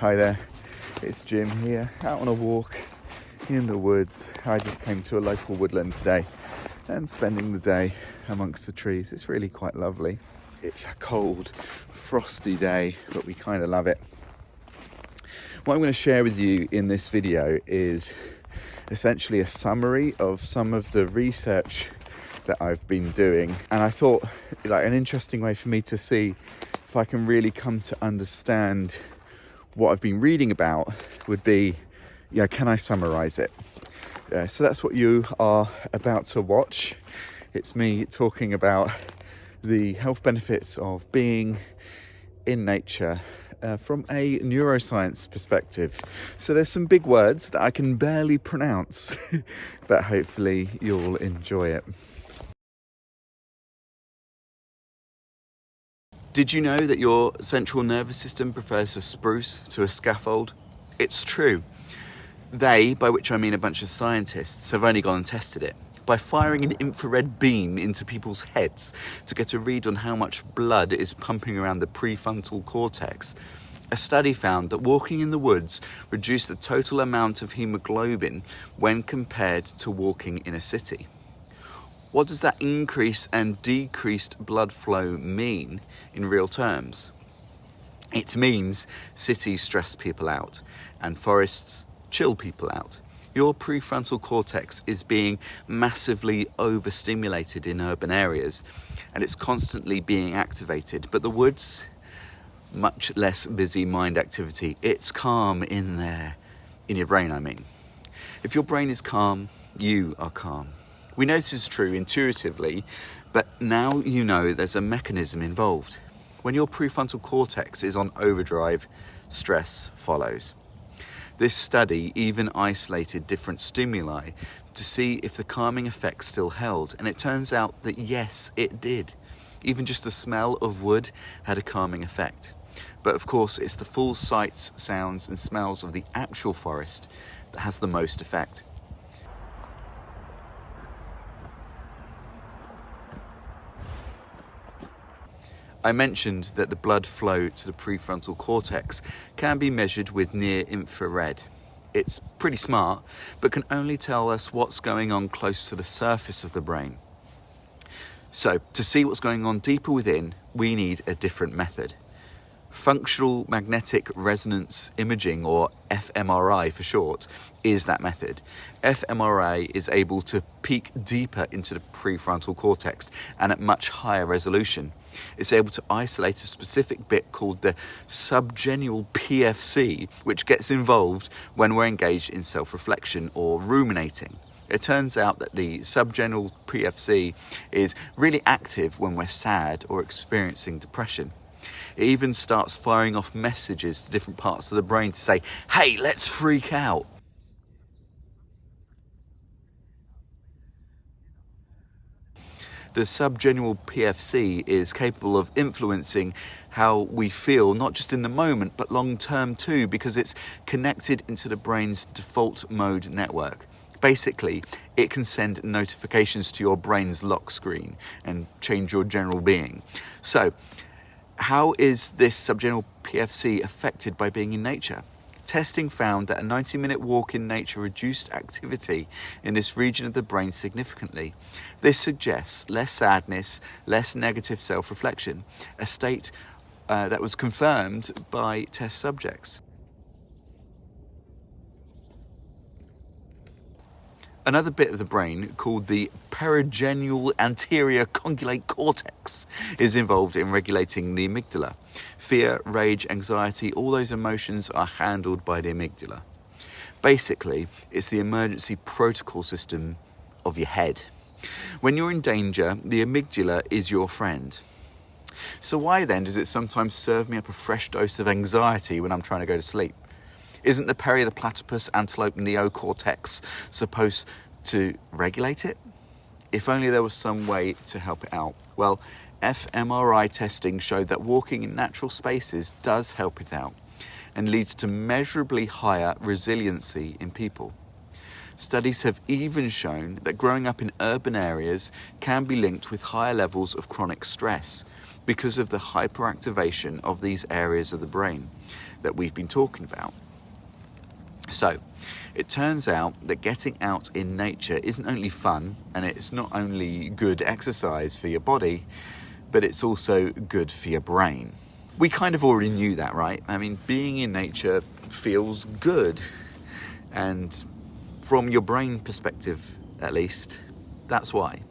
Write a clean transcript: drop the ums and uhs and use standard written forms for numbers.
Hi there, it's Jim here, out on a walk in the woods. I just came to a local woodland today and spending the day amongst the trees. It's really quite lovely. It's a cold, frosty day, but we kind of love it. What I'm going to share with you in this video is essentially a summary of some of the research that I've been doing, and I thought like an interesting way for me to see if I can really come to understand what I've been reading about would be, can I summarize it? So that's what you are about to watch. It's me talking about the health benefits of being in nature from a neuroscience perspective. So there's some big words that I can barely pronounce, but hopefully you'll enjoy it. Did you know that your central nervous system prefers a spruce to a scaffold? It's true. They, by which I mean a bunch of scientists, have only gone and tested it by firing an infrared beam into people's heads to get a read on how much blood is pumping around the prefrontal cortex. A study found that walking in the woods reduced the total amount of hemoglobin when compared to walking in a city. What does that increase and decreased blood flow mean in real terms? It means cities stress people out and forests chill people out. Your prefrontal cortex is being massively overstimulated in urban areas and it's constantly being activated. But the woods, much less busy mind activity. It's calm in there, in your brain I mean. If your brain is calm, you are calm. We know this is true intuitively, but now you know there's a mechanism involved. When your prefrontal cortex is on overdrive, stress follows. This study even isolated different stimuli to see if the calming effect still held, and it turns out that yes, it did. Even just the smell of wood had a calming effect. But of course, it's the full sights, sounds, and smells of the actual forest that has the most effect. I mentioned that the blood flow to the prefrontal cortex can be measured with near infrared. It's pretty smart, but can only tell us what's going on close to the surface of the brain. So, to see what's going on deeper within, we need a different method. Functional magnetic resonance imaging, or fMRI for short, is that method. fMRI is able to peek deeper into the prefrontal cortex and at much higher resolution. It's able to isolate a specific bit called the subgenual PFC, which gets involved when we're engaged in self-reflection or ruminating. It turns out that the subgenual PFC is really active when we're sad or experiencing depression. It even starts firing off messages to different parts of the brain to say, hey, let's freak out. The subgenual PFC is capable of influencing how we feel, not just in the moment, but long term too, because it's connected into the brain's default mode network. Basically, it can send notifications to your brain's lock screen and change your general being. So, how is this subgenual PFC affected by being in nature? Testing found that a 90-minute walk in nature reduced activity in this region of the brain significantly. This suggests less sadness, less negative self-reflection, a state that was confirmed by test subjects. Another bit of the brain, called the perigenual anterior cingulate cortex, is involved in regulating the amygdala. Fear, rage, anxiety, all those emotions are handled by the amygdala. Basically, it's the emergency protocol system of your head. When you're in danger, the amygdala is your friend. So why then does it sometimes serve me up a fresh dose of anxiety when I'm trying to go to sleep? Isn't the platypus antelope neocortex supposed to regulate it? If only there was some way to help it out. Well, fMRI testing showed that walking in natural spaces does help it out and leads to measurably higher resiliency in people. Studies have even shown that growing up in urban areas can be linked with higher levels of chronic stress because of the hyperactivation of these areas of the brain. that we've been talking about. So, it turns out that getting out in nature isn't only fun, and it's not only good exercise for your body, but it's also good for your brain. We kind of already knew that, right? I mean, being in nature feels good. And from your brain perspective, at least, that's why.